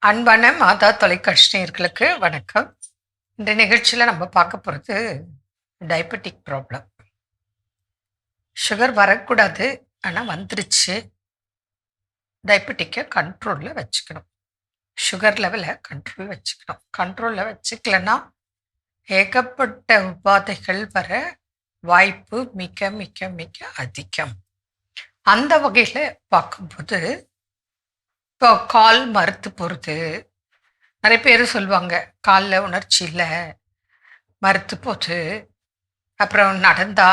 அன்பான மாதா தொலைக்காட்சி நேயர்களுக்கு வணக்கம். இந்த நிகழ்ச்சியில் நம்ம பார்க்க போகிறது டயபெட்டிக் ப்ராப்ளம். சுகர் வரக்கூடாது, ஆனால் வந்துருச்சு. டயபெட்டிக்கை கண்ட்ரோலில் வச்சுக்கணும். சுகர் லெவலை கண்ட்ரோல் வச்சுக்கணும். கண்ட்ரோலில் வச்சுக்கலன்னா ஏகப்பட்ட உபாதைகள் வர வாய்ப்பு மிக மிக மிக அதிகம். அந்த வகையில் பார்க்கும்போது இப்போ கால் மறுத்து போகிறது. நிறைய பேர் சொல்லுவாங்க, காலில் உணர்ச்சி இல்லை, மறுத்து போகுது. அப்புறம் நடந்தா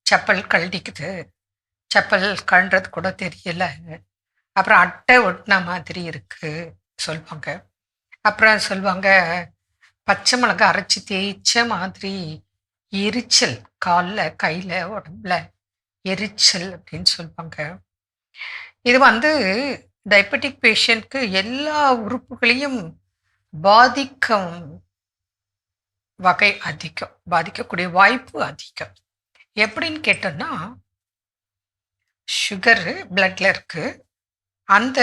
செப்பல் கழட்டிக்குது, செப்பல் கழன்றது கூட தெரியல. அப்புறம் அட்டை ஒட்டின மாதிரி இருக்கு சொல்லுவாங்க. அப்புறம் சொல்லுவாங்க, பச்சை மிளகாய் அரைச்சி தேய்ச்ச மாதிரி எரிச்சல், காலில் கையில் உடம்புல எரிச்சல் அப்படின்னு சொல்லுவாங்க. இது டயபெட்டிக் பேஷண்ட்க்கு எல்லா உறுப்புகளையும் பாதிக்கும் வகை அதிகம், பாதிக்கக்கூடிய வாய்ப்பு அதிகம். எப்படின்னு கேட்டோம்னா, சுகர் பிளட்ல இருக்கு. அந்த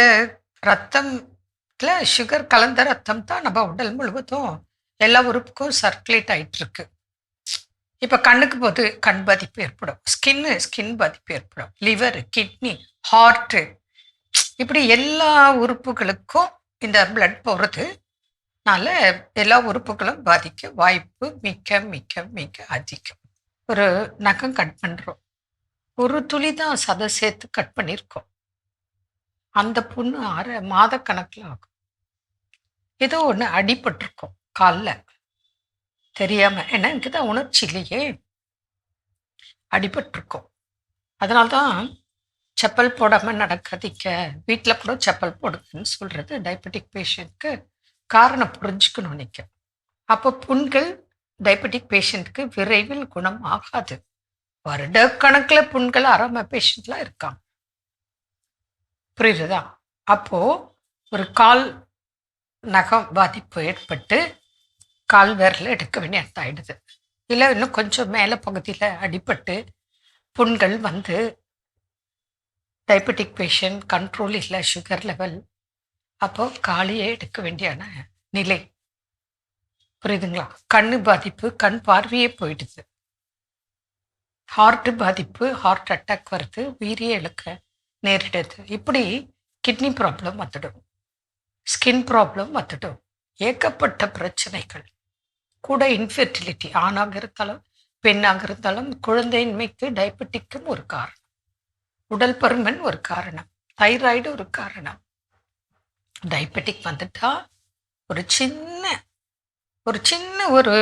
ரத்தம்ல சுகர் கலந்த ரத்தம் தான் நம்ம உடல் முழுவதும் எல்லா உறுப்புக்கும் சர்க்குலேட் ஆயிட்டு இருக்கு. இப்போ கண்ணுக்கு போது கண் பாதிப்பு ஏற்படும், ஸ்கின் பாதிப்பு ஏற்படும், லிவர், கிட்னி, ஹார்ட்டு, இப்படி எல்லா உறுப்புகளுக்கும் இந்த பிளட் போகிறதுனால எல்லா உறுப்புகளும் பாதிக்க வாய்ப்பு மிக மிக மிக அதிகம். ஒரு நகம் கட் பண்ணுறோம், ஒரு துளி தான் சதை சேர்த்து கட் பண்ணியிருக்கோம், அந்த புண்ணு அரை மாத கணக்கில் ஆகும். ஏதோ ஒன்று அடிபட்டிருக்கோம் காலில், தெரியாமல், ஏன்னா எனக்கு தான் உணர்ச்சி இல்லையே, அடிபட்டிருக்கோம். அதனால்தான் செப்பல் போடாமல் நடக்காதீங்க, வீட்டில் கூட செப்பல் போடுங்கன்னு சொல்கிறது டயபெட்டிக் பேஷண்ட்க்கு காரணம் புரிஞ்சுக்கணும் நிற்க. அப்போ புண்கள் டயபெட்டிக் பேஷண்ட்க்கு விரைவில் குணம் ஆகாது. வருடக்கணக்கில் புண்கள் ஆறாம பேஷண்ட்லாம் இருக்காங்க, புரியுறதா? அப்போது ஒரு கால் நகம் பாதிப்பு ஏற்பட்டு கால் விரல் எடுக்க வேண்டிய அர்த்தம் ஆயிடுது. இல்லை இன்னும் கொஞ்சம் மேலே பகுதியில் அடிபட்டு புண்கள் டயபெட்டிக் பேஷண்ட் கண்ட்ரோல் இல்லை, சுகர் லெவல், அப்போது காலையே எடுக்க வேண்டியான நிலை, புரியுதுங்களா? கண்ணு பாதிப்பு, கண் பார்வையே போயிடுது. ஹார்ட்டு பாதிப்பு, ஹார்ட் அட்டாக் வருது, உயிரியே இழக்க நேரிடுது. இப்படி கிட்னி ப்ராப்ளம் வந்துடும், ஸ்கின் ப்ராப்ளம் வந்துடும், ஏகப்பட்ட பிரச்சனைகள். கூட இன்ஃபெர்டிலிட்டி, ஆணாக இருந்தாலும் பெண்ணாக இருந்தாலும் குழந்தையின்மைக்கு டயபெட்டிக்கும் ஒரு காரணம், உடல் பருமன் ஒரு காரணம், தைராய்டு ஒரு காரணம். டயபெட்டிக் வந்துட்டா ஒரு சின்ன ஒரு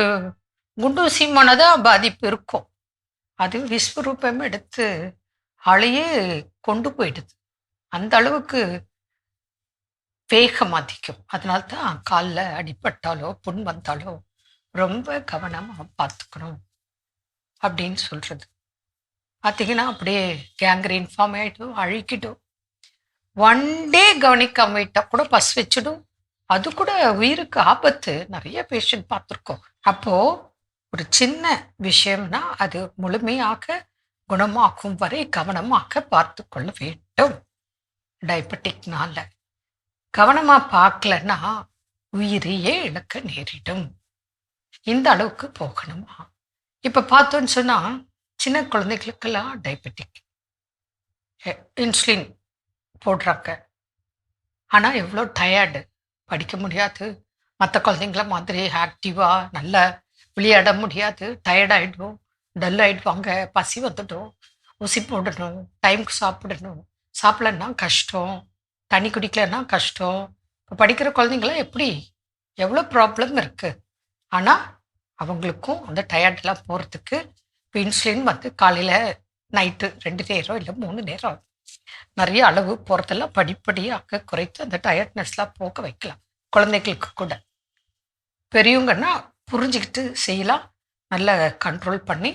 குண்டூசி மனதான் பாதிப்பு இருக்கும், அது விஸ்வரூபம் எடுத்து ஆளையே கொண்டு போயிடுது. அந்த அளவுக்கு வேகம் அதிகம். அதனால்தான் காலில் அடிபட்டாலோ புண் வந்தாலோ ரொம்ப கவனமாக பார்த்துக்கணும் அப்படின்னு சொல்கிறது. பார்த்தீங்கன்னா அப்படியே கேங்க்ரீன் ஃபார்ம் ஆகிடும், அழுக்கிடும். ஒன் டே கவனிக்காம விட்டால் கூட பஸ் வச்சிடும், அது கூட உயிருக்கு ஆபத்து. நிறைய பேஷண்ட் பார்த்துருக்கோம். அப்போது ஒரு சின்ன விஷயம்னா அது முழுமையாக குணமாக்கும் வரை கவனமாக பார்த்து கொள்ள வேண்டும். டயபெட்டிக்னால கவனமாக பார்க்கலன்னா உயிரையே இழக்க நேரிடும். இந்த அளவுக்கு போகணுமா? இப்போ பார்த்தோன்னு சொன்னால் சின்ன குழந்தைகளுக்கெல்லாம் டயபெட்டிக், இன்சுலின் போடுறாங்க. ஆனால் எவ்வளோ டயர்டு, படிக்க முடியாது, மற்ற குழந்தைங்கள மாதிரி ஆக்டிவாக நல்லா விளையாட முடியாது, டயர்டாகிடும், டல் ஆகிடுவாங்க, பசி வந்துடும், ஊசி போடணும், டைமுக்கு சாப்பிடணும், சாப்பிடலன்னா கஷ்டம், தண்ணி குடிக்கலன்னா கஷ்டம். இப்போ படிக்கிற குழந்தைங்களாம் எப்படி, எவ்வளோ ப்ராப்ளம் இருக்குது. ஆனால் அவங்களுக்கும் அந்த டயர்டெலாம் போகிறதுக்கு இப்போ இன்சுலின் காலையில் நைட்டு 2 நேரம் இல்லை 3 நேரம் நிறைய அளவு போகிறதெல்லாம் படிப்படியாக குறைத்து அந்த டயர்ட்னஸ்லாம் போக வைக்கலாம். குழந்தைகளுக்கு கூட, பெரியவங்கன்னா புரிஞ்சுக்கிட்டு செய்யலாம். நல்ல கண்ட்ரோல் பண்ணி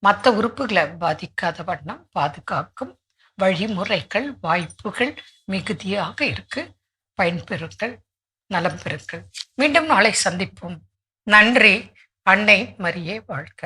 மற்ற உறுப்புகளை பாதிக்காத வண்ணம் பாதுகாக்கும் வழிமுறைகள், வாய்ப்புகள் மிகுதியாக இருக்கு. பயன்பெறுங்கள், நலம் பெறுங்கள். மீண்டும் நாளை சந்திப்போம். நன்றி. அன்னை மரியே வாழ்க.